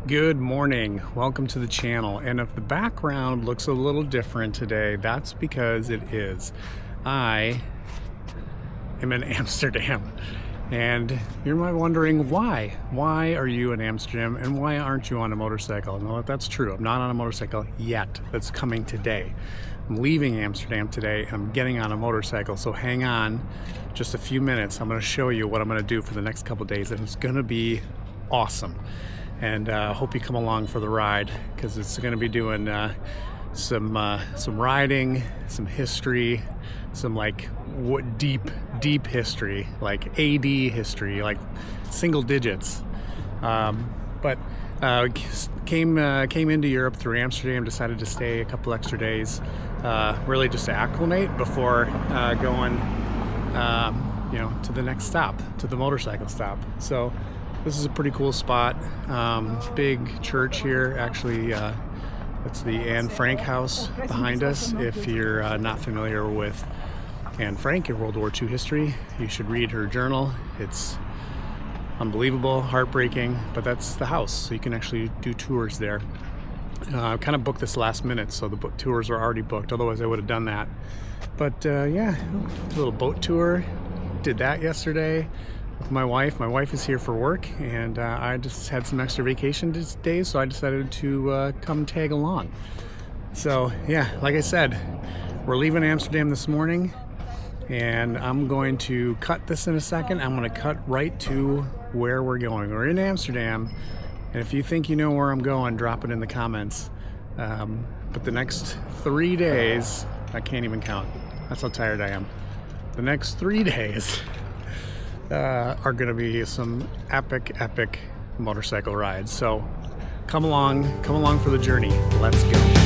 Good morning, welcome to the channel. And if the background looks a little different today, that's because it is. I am in Amsterdam, and you're wondering why. Why are you in Amsterdam and why aren't you on a motorcycle? No, that's true. I'm not on a motorcycle yet. That's coming today. I'm leaving Amsterdam today and I'm getting on a motorcycle, so hang on just a few minutes. I'm going to show you what I'm going to do for the next couple days, and it's going to be awesome. And hope you come along for the ride, because it's going to be doing some riding, some history, some like deep history, like AD history, like single digits. But came into Europe through Amsterdam, decided to stay a couple extra days, really just to acclimate before going to the next stop, to the motorcycle stop. So this is a pretty cool spot. Big church here. Actually, it's the Anne Frank house behind us. If you're not familiar with Anne Frank in World War II history, you should read her journal. It's unbelievable, heartbreaking, but that's the house. So you can actually do tours there. I kind of booked this last minute, so the book tours are already booked. Otherwise, I would have done that. But yeah, a little boat tour. Did that yesterday with my wife. My wife is here for work, and I just had some extra vacation days, so I decided to come tag along. So yeah, like I said, we're leaving Amsterdam this morning, and I'm going to cut this in a second. I'm going to cut right to where we're going. We're in Amsterdam, and if you think you know where I'm going, drop it in the comments. But the next 3 days, I can't even count. That's how tired I am. The next 3 days are going to be some epic motorcycle rides. So come along for the journey. Let's go.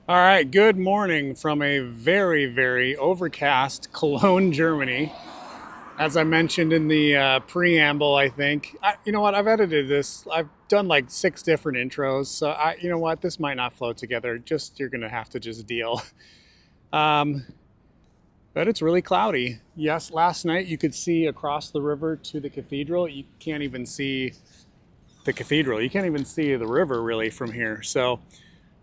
All right, good morning from a very overcast Cologne, Germany. As I mentioned in the preamble, I think, you know what, I've edited this. I've done like 6 different intros, so you know what, this might not flow together. You're gonna have to just deal. But it's really cloudy. Yes, last night you could see across the river to the cathedral. You can't even see the cathedral. You can't even see the river really from here. So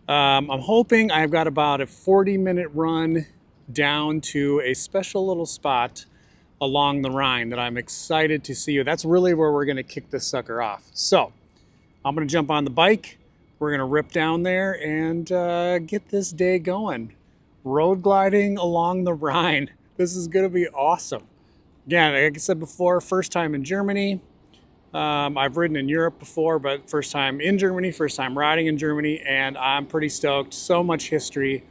I'm hoping I've got about a 40-minute run down to a special little spot along the Rhine that I'm excited to see you. That's really where we're going to kick this sucker off. So I'm going to jump on the bike. We're going to rip down there and get this day going. Road gliding along the Rhine. This is going to be awesome. Again, like I said before, first time in Germany. I've ridden in Europe before, but first time in Germany, first time riding in Germany, and I'm pretty stoked. So much history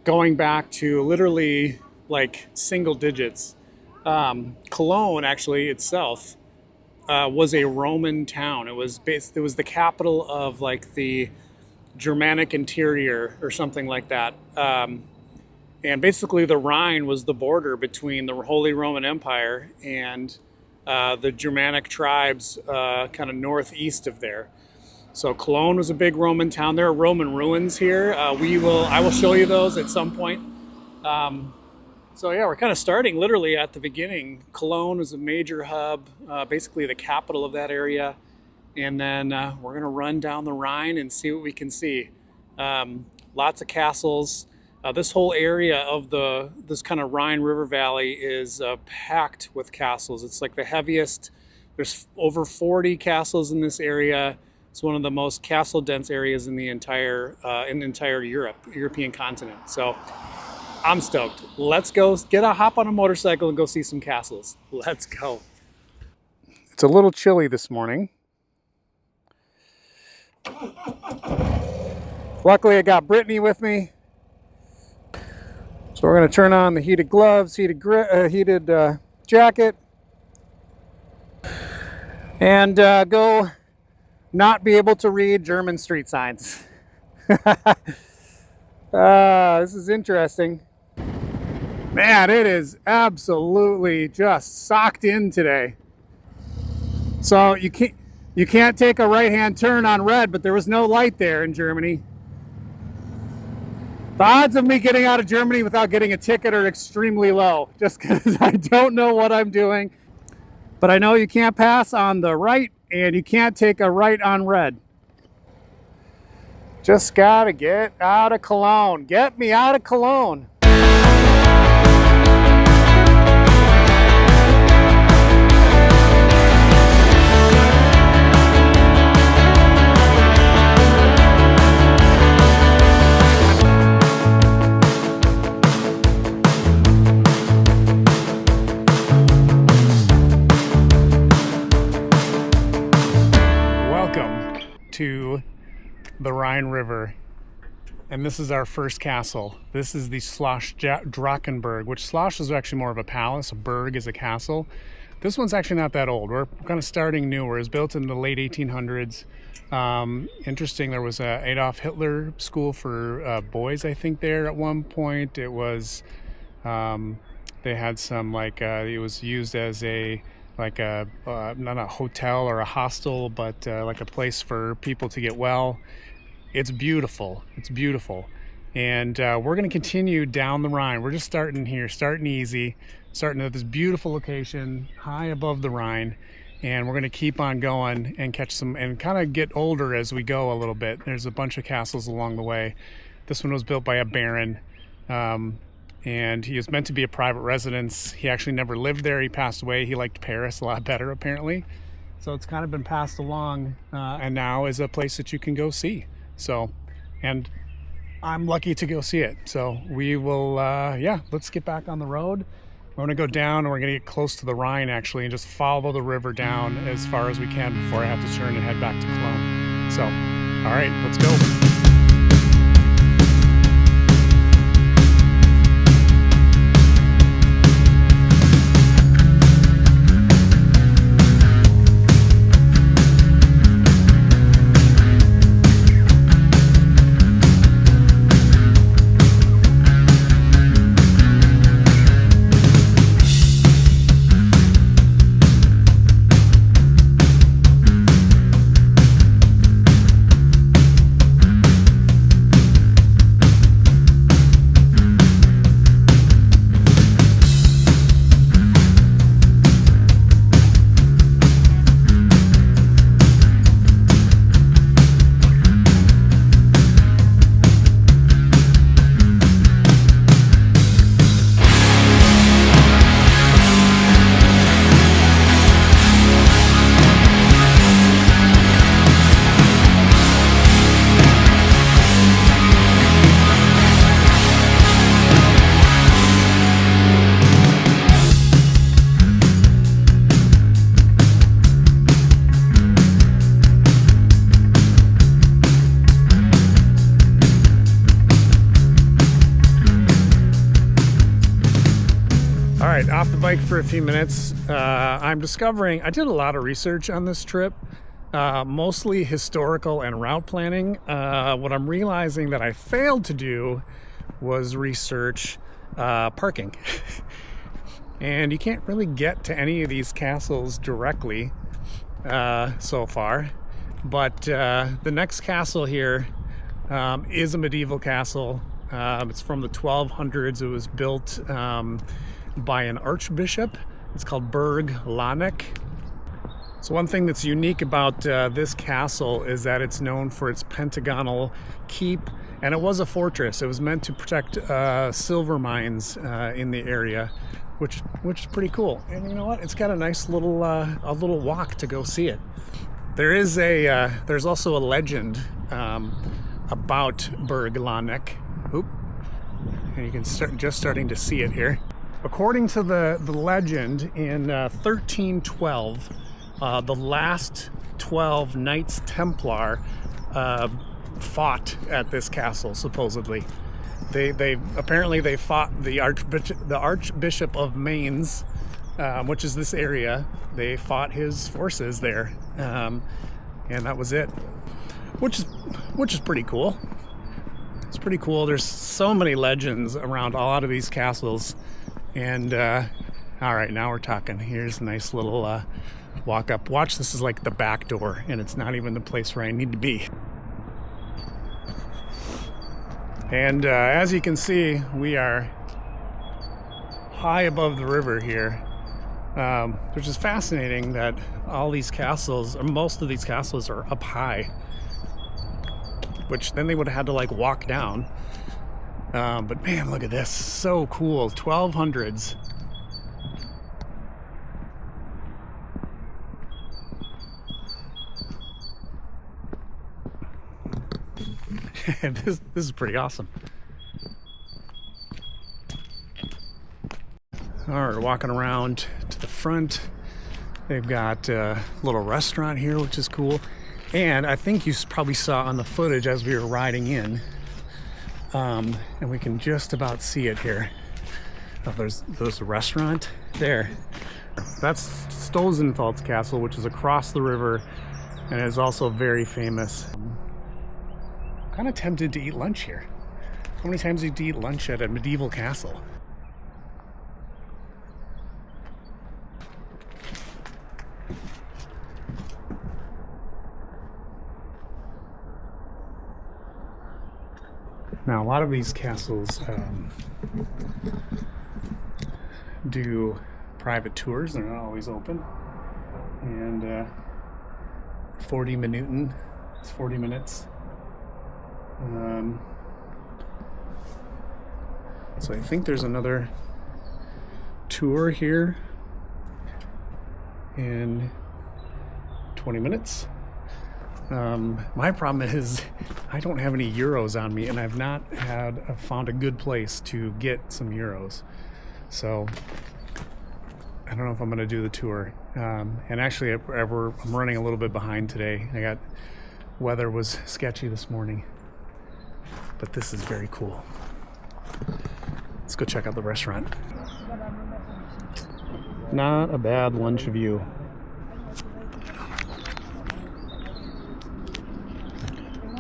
going back to literally like single digits. Cologne actually itself was a Roman town. It was the capital of like the Germanic interior or something like that. And basically the Rhine was the border between the Holy Roman Empire and the Germanic tribes kind of northeast of there. So Cologne was a big Roman town. There are Roman ruins here. I will show you those at some point. So yeah, we're kind of starting literally at the beginning. Cologne is a major hub, basically the capital of that area. And then we're gonna run down the Rhine and see what we can see. Lots of castles. This whole area of this kind of Rhine River Valley is packed with castles. It's like the heaviest. There's over 40 castles in this area. It's one of the most castle-dense areas in the entire European continent. So I'm stoked. Let's go hop on a motorcycle and go see some castles. Let's go. It's a little chilly this morning. Luckily, I got Brittany with me. So we're going to turn on the heated gloves, heated jacket, and go not be able to read German street signs. This is interesting. Man, it is absolutely just socked in today. So you can't take a right-hand turn on red, but there was no light there in Germany. The odds of me getting out of Germany without getting a ticket are extremely low, just because I don't know what I'm doing. But I know you can't pass on the right, and you can't take a right on red. Just gotta get out of Cologne. Get me out of Cologne. Welcome to the Rhine River, and this is our first castle. This is the Schloss Drachenburg, which Schloss is actually more of a palace. A Burg is a castle. This one's actually not that old. We're kind of starting newer. It was built in the late 1800s. Interesting, there was a Adolf Hitler school for boys, I think, there at one point. It was, they had some, like, it was used as a, like a, not a hotel or a hostel, but like a place for people to get well. It's beautiful. It's beautiful. And we're going to continue down the Rhine. We're just starting here, starting easy, starting at this beautiful location high above the Rhine. And we're going to keep on going and catch some, and kind of get older as we go a little bit. There's a bunch of castles along the way. This one was built by a baron. And he was meant to be a private residence. He actually never lived there. He passed away. He liked Paris a lot better, apparently. So it's kind of been passed along, and now is a place that you can go see. So, and I'm lucky to go see it. So we will, yeah, let's get back on the road. We're gonna go down, and we're gonna get close to the Rhine, actually, and just follow the river down as far as we can before I have to turn and head back to Cologne. So, all right, let's go. Off the bike for a few minutes. I'm discovering, I did a lot of research on this trip, mostly historical and route planning. What I'm realizing that I failed to do was research parking. And you can't really get to any of these castles directly so far. But the next castle here is a medieval castle. It's from the 1200s. It was built by an archbishop. It's called Burg Lahneck. So one thing that's unique about this castle is that it's known for its pentagonal keep, and it was a fortress. It was meant to protect silver mines in the area, which is pretty cool. And you know what? It's got a nice little walk to go see it. There's also a legend about Burg Lahneck. Oop. And you can starting to see it here. According to the legend, in 1312, the last 12 Knights Templar fought at this castle, supposedly. They apparently they fought the Archbishop of Mainz, which is this area. They fought his forces there, and that was it. Which is pretty cool. It's pretty cool. There's so many legends around a lot of these castles, and all right, now we're talking. Here's a nice little walk up. Watch, this is like the back door, and it's not even the place where I need to be. And as you can see, we are high above the river here, which is fascinating that all these castles, or most of these castles, are up high, which then they would have had to like walk down. But man, look at this, so cool. 1200s. this is pretty awesome. All right, walking around to the front. They've got a little restaurant here, which is cool. And I think you probably saw on the footage as we were riding in, and we can just about see it here. Oh, there's a restaurant there. That's Stolzenfels Castle, which is across the river and is also very famous. Kind of tempted to eat lunch here. How many times do you eat lunch at a medieval castle? Now, a lot of these castles do private tours. They're not always open. And 40 Minuten, it's 40 minutes. So I think there's another tour here in 20 minutes. My problem is I don't have any euros on me, and I've not found a good place to get some euros. So I don't know if I'm going to do the tour. And actually, I'm running a little bit behind today. Weather was sketchy this morning, but this is very cool. Let's go check out the restaurant. Not a bad lunch view.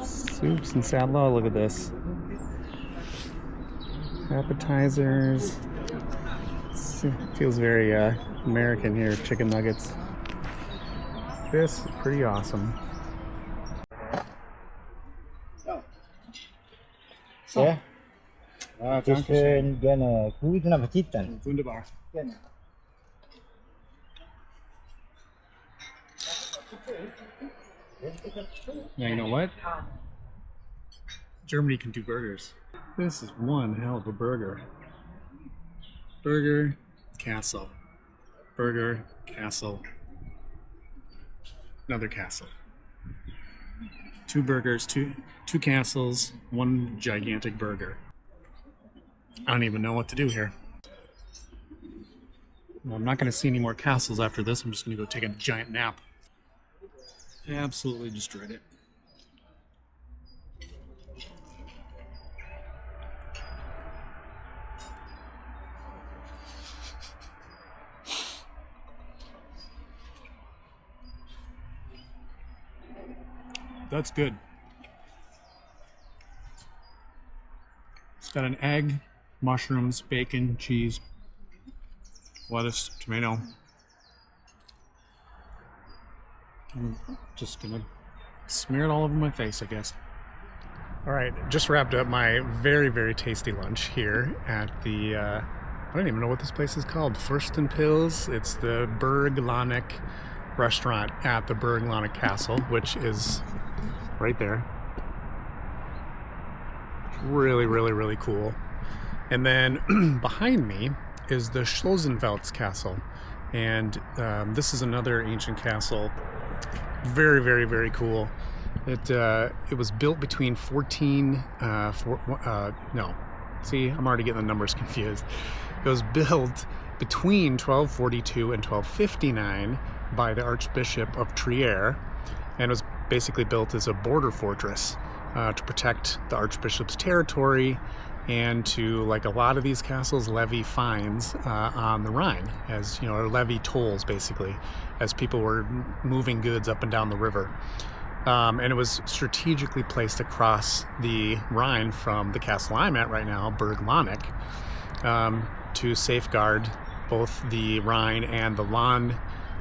Soups and salad. Oh, look at this. Appetizers. Feels very American here. Chicken nuggets. This is pretty awesome. Ja. Das gerne guten Appetit dann. Wunderbar. Gerne. Now, you know what? Germany can do burgers. This is one hell of a burger. Burger, castle. Burger, castle. Another castle. 2 burgers, two castles, 1 gigantic burger. I don't even know what to do here. Well, I'm not going to see any more castles after this. I'm just going to go take a giant nap. Absolutely destroyed it. That's good. It's got an egg, mushrooms, bacon, cheese, lettuce, tomato. I'm just gonna smear it all over my face, I guess. All right, just wrapped up my very, very tasty lunch here at the, I don't even know what this place is called, Fürstenpils. It's the Burg Lahneck restaurant at the Burg Lahneck Castle, which is right there. Really, really, really cool. And then behind me is the Stolzenfels Castle. And this is another ancient castle. Very, very, very cool. It was built between I'm already getting the numbers confused. It was built between 1242 and 1259 by the Archbishop of Trier, and was basically built as a border fortress to protect the Archbishop's territory and to, like a lot of these castles, levy fines on the Rhine, as you know, or levy tolls basically, as people were moving goods up and down the river. And it was strategically placed across the Rhine from the castle I'm at right now, Burg Lahneck, to safeguard both the Rhine and the Lahn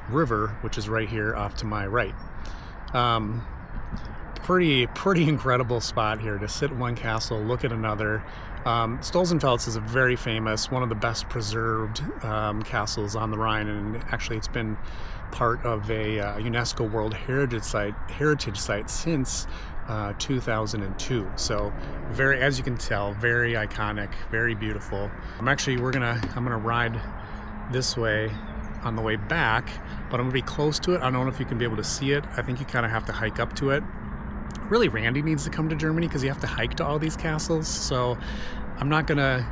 River, which is right here off to my right. Pretty incredible spot here to sit in one castle, look at another. Stolzenfels is a very famous, one of the best preserved castles on the Rhine, and actually it's been part of a UNESCO World Heritage Site since 2002. So very, as you can tell, very iconic, very beautiful. I'm gonna ride this way on the way back, but I'm gonna be close to it. I don't know if you can be able to see it. I think you kind of have to hike up to it. Really, Randy needs to come to Germany because you have to hike to all these castles. So I'm not gonna,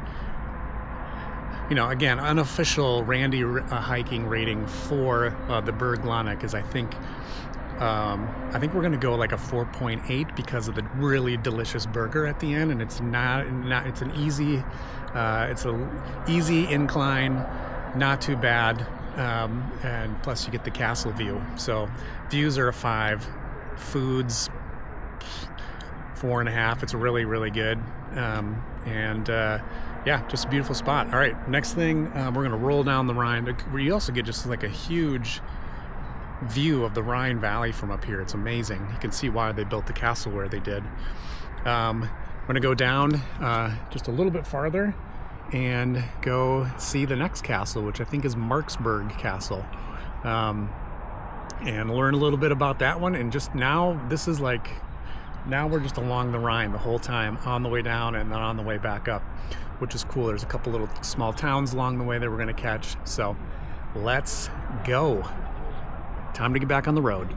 again, unofficial Randy hiking rating for the Burg Lahneck is I think we're gonna go like a 4.8 because of the really delicious burger at the end, and it's it's an easy incline, not too bad, and plus you get the castle view. So views are a 5, foods 4.5. It's really good, yeah, just a beautiful spot. All right, next thing, we're gonna roll down the Rhine, where you also get just like a huge view of the Rhine Valley from up here. It's amazing. You can see why they built the castle where they did. I'm gonna go down just a little bit farther and go see the next castle, which I think is Marksburg Castle, and learn a little bit about that one. And just now we're just along the Rhine the whole time, on the way down and then on the way back up, which is cool. There's a couple little small towns along the way that we're going to catch. So let's go. Time to get back on the road.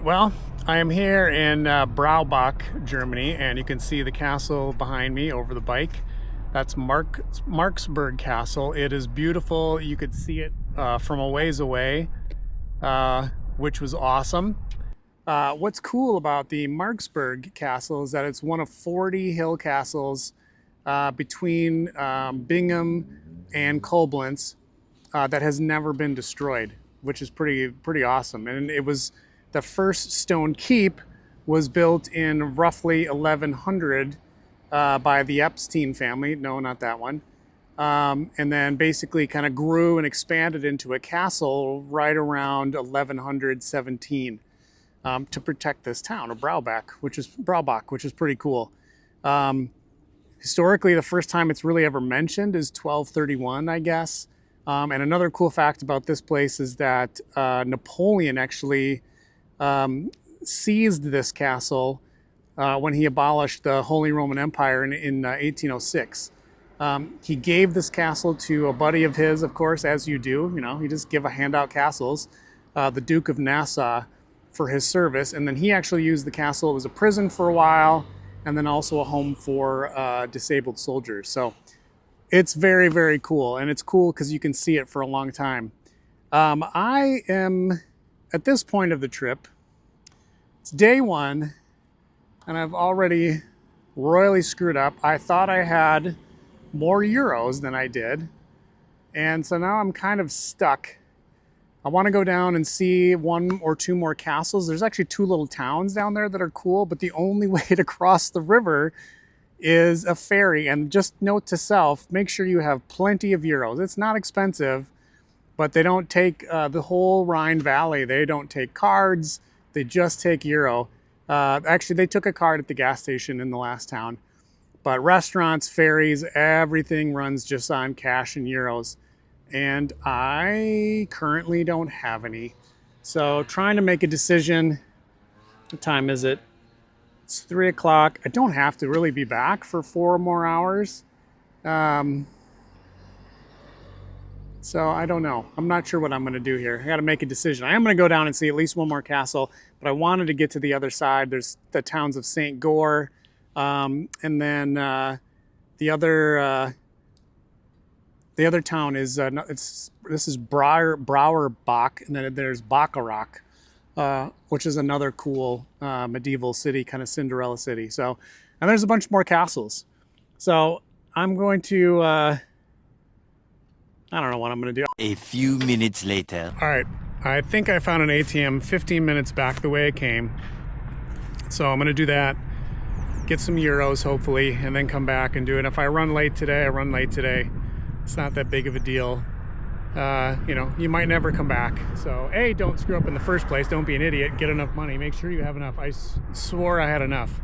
Well, I am here in Braubach, Germany, and you can see the castle behind me over the bike. That's Marksburg Castle. It is beautiful. You could see it from a ways away, which was awesome. What's cool about the Marksburg Castle is that it's one of 40 hill castles between Bingen and Koblenz that has never been destroyed, which is pretty awesome. And it was the first stone keep was built in roughly 1100 by the Epstein family. No, not that one. And then basically kind of grew and expanded into a castle right around 1117 to protect this town of Braubach, which is pretty cool. Historically, the first time it's really ever mentioned is 1231, I guess. And another cool fact about this place is that Napoleon actually seized this castle when he abolished the Holy Roman Empire in 1806. He gave this castle to a buddy of his, of course, as you do. You just hand out castles, the Duke of Nassau, for his service. And then he actually used the castle. It was a prison for a while, and then also a home for disabled soldiers. So it's very cool. And it's cool because you can see it for a long time. I am, at this point of the trip, it's day 1, and I've already royally screwed up. I thought I had more euros than I did, and so now I'm kind of stuck. I want to go down and see 1 or 2 more castles. There's actually 2 little towns down there that are cool, but the only way to cross the river is a ferry. And just note to self, make sure you have plenty of euros. It's not expensive, but they don't take the whole Rhine Valley. They don't take cards. They just take euro. Actually, they took a card at the gas station in the last town. But restaurants, ferries, everything runs just on cash and euros. And I currently don't have any. So trying to make a decision. What time is it? It's 3 o'clock. I don't have to really be back for 4 more hours. So I don't know. I'm not sure what I'm going to do here. I got to make a decision. I am going to go down and see at least one more castle, but I wanted to get to the other side. There's the towns of St. Goar, and then the other town is this is Brauerbach, and then there's Bacharach, which is another cool medieval city, kind of Cinderella city. So, and there's a bunch more castles. So I'm going to. I don't know what I'm going to do. A few minutes later. All right. I think I found an ATM 15 minutes back the way it came. So I'm going to do that, get some euros hopefully, and then come back and do it. If I run late today, I run late today. It's not that big of a deal. You know, you might never come back. So, A, don't screw up in the first place. Don't be an idiot. Get enough money. Make sure you have enough. I swore I had enough.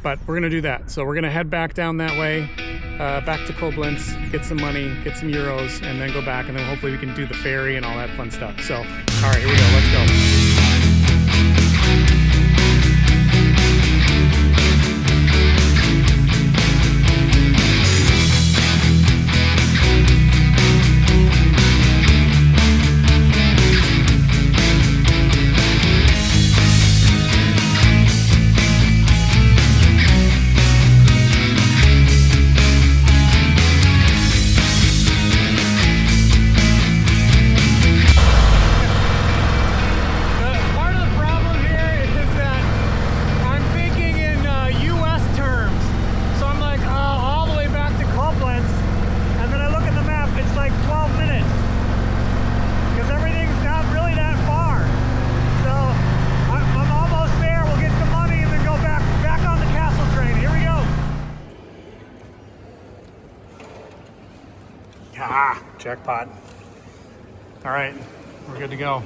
But we're going to do that. So we're going to head back down that way, back to Koblenz, get some money, get some euros, and then go back. And then hopefully we can do the ferry and all that fun stuff. So, all right, here we go. Let's go. Ah, jackpot. All right, we're good to go.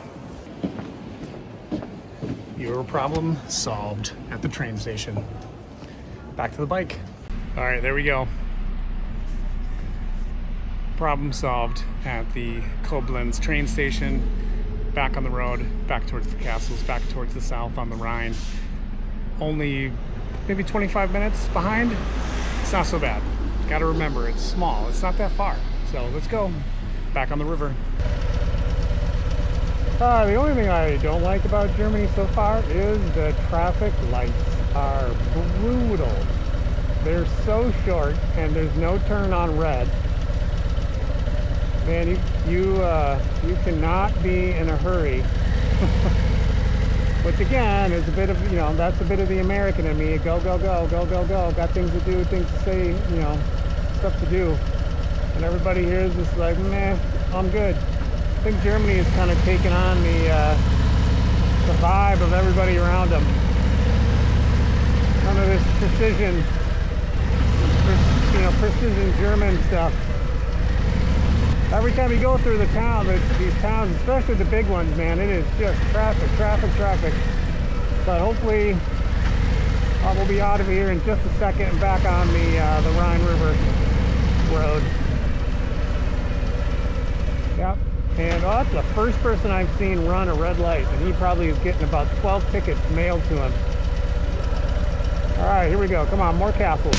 Your problem solved at the train station. Back to the bike. All right, there we go. Problem solved at the Koblenz train station. Back on the road, back towards the castles, back towards the south on the Rhine. Only maybe 25 minutes behind. It's not so bad. Gotta remember, it's small. It's not that far. So let's go back on the river. The only thing I don't like about Germany so far is the traffic lights are brutal. They're so short and there's no turn on red. Man, you cannot be in a hurry. Which again is a bit of, you know, that's a bit of the American in me. Go, go, go, go, go, go. Got things to do, things to say, you know, stuff to do. And everybody here is just like, meh, I'm good. I think Germany is kind of taking on the vibe of everybody around them. None of this precision, you know, precision German stuff. Every time you go through the town, these towns, especially the big ones, man, it is just traffic, traffic, traffic. But hopefully, we'll be out of here in just a second and back on the Rhine River Road. Yep, and that's the first person I've seen run a red light, and he probably is getting about 12 tickets mailed to him. All right, here we go. Come on, more castles.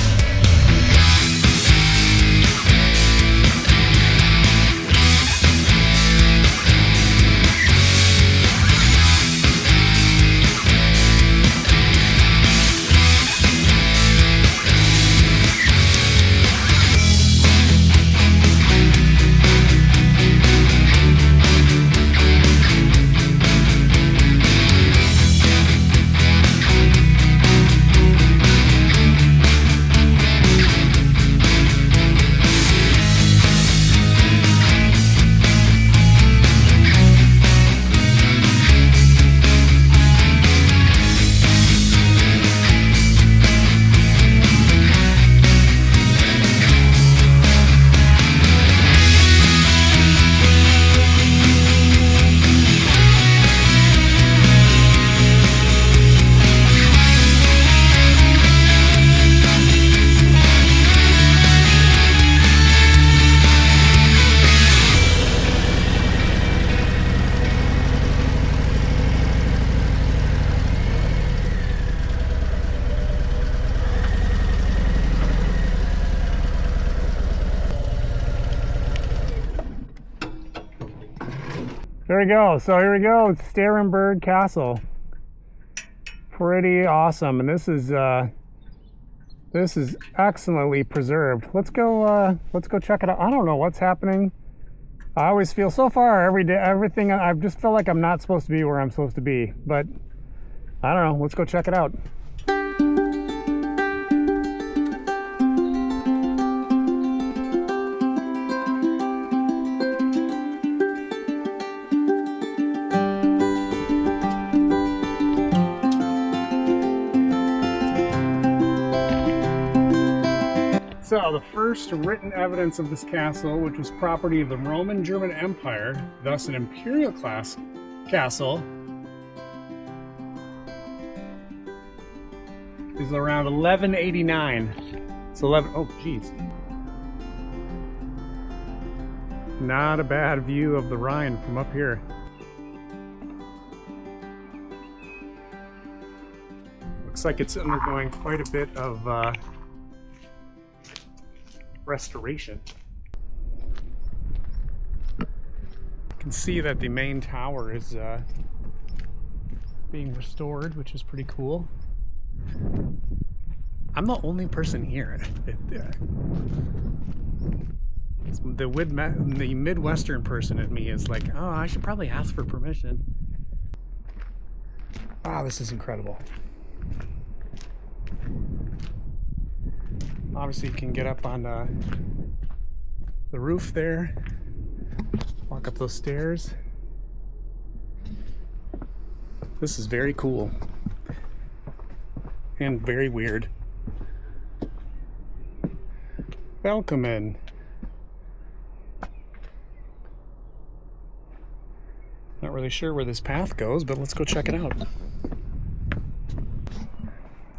There we go. So here we go. It's Sterrenburg Castle. Pretty awesome, and this is excellently preserved. Let's go check it out. I don't know what's happening. I always feel so far every day, everything, I just feel like I'm not supposed to be where I'm supposed to be, but I don't know. Let's go check it out. So, the first written evidence of this castle, which was property of the Roman German Empire, thus an imperial class castle, is around 1189. It's 11, oh geez. Not a bad view of the Rhine from up here. Looks like it's undergoing quite a bit of restoration. You can see that the main tower is being restored, which is pretty cool. I'm the only person here. The Midwestern person in me is like, oh, I should probably ask for permission. Wow, this is incredible. Obviously, you can get up on the roof there, walk up those stairs. This is very cool and very weird. Welcome in. Not really sure where this path goes, but let's go check it out.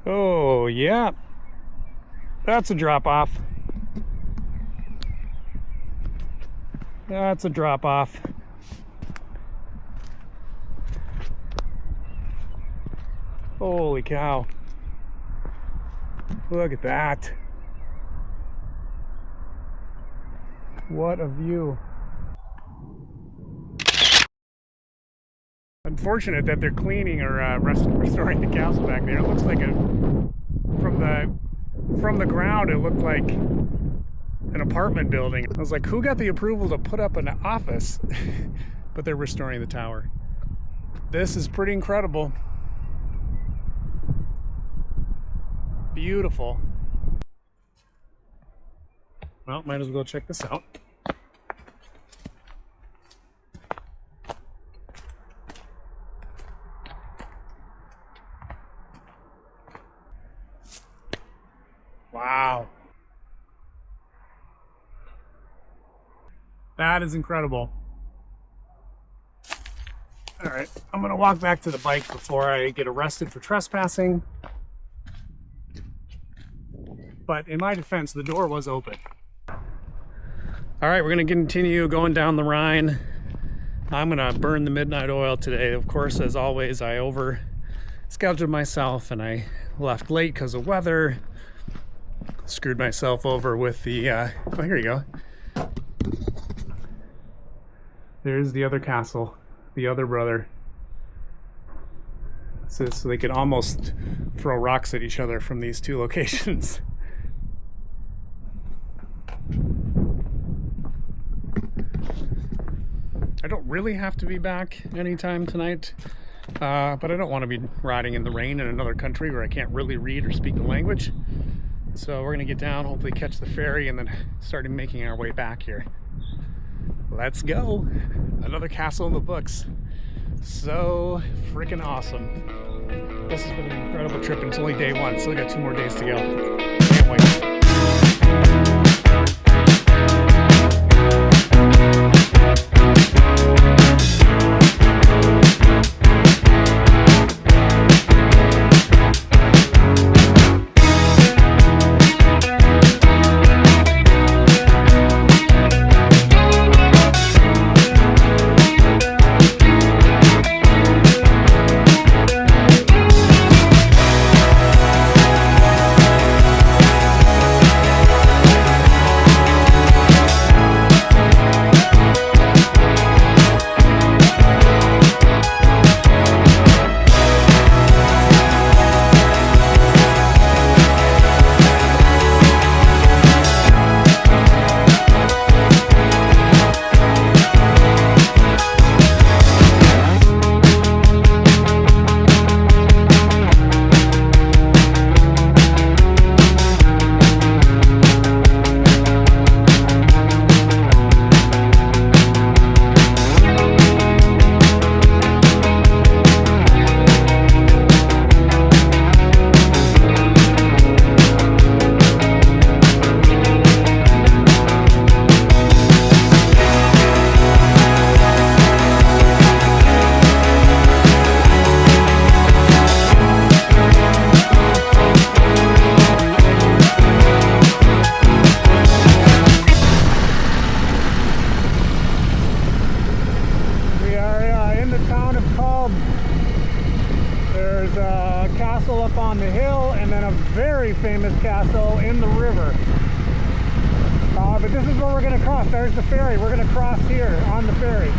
Oh, yeah. That's a drop off. That's a drop off. Holy cow. Look at that. What a view. Unfortunate that they're cleaning or restoring the castle back there. It looks like from the ground, it looked like an apartment building. I was like, who got the approval to put up an office? But they're restoring the tower. This is pretty incredible. Beautiful. Well, might as well go check this out. Wow. That is incredible. All right, I'm gonna walk back to the bike before I get arrested for trespassing. But in my defense, the door was open. All right, we're gonna continue going down the Rhine. I'm gonna burn the midnight oil today. Of course, as always, I over-scheduled myself and I left late because of weather. Screwed myself over with the, oh, here you go. There's the other castle, the other brother. So they could almost throw rocks at each other from these two locations. I don't really have to be back anytime tonight, but I don't want to be riding in the rain in another country where I can't really read or speak the language. So we're gonna get down, hopefully catch the ferry, and then start making our way back here. Let's go. Another castle in the books. So freaking awesome. This has been an incredible trip, and it's only day one, so we got 2 more days to go. Can't wait. a very famous castle in the river. But this is where we're going to cross. There's the ferry. We're going to cross here on the ferry.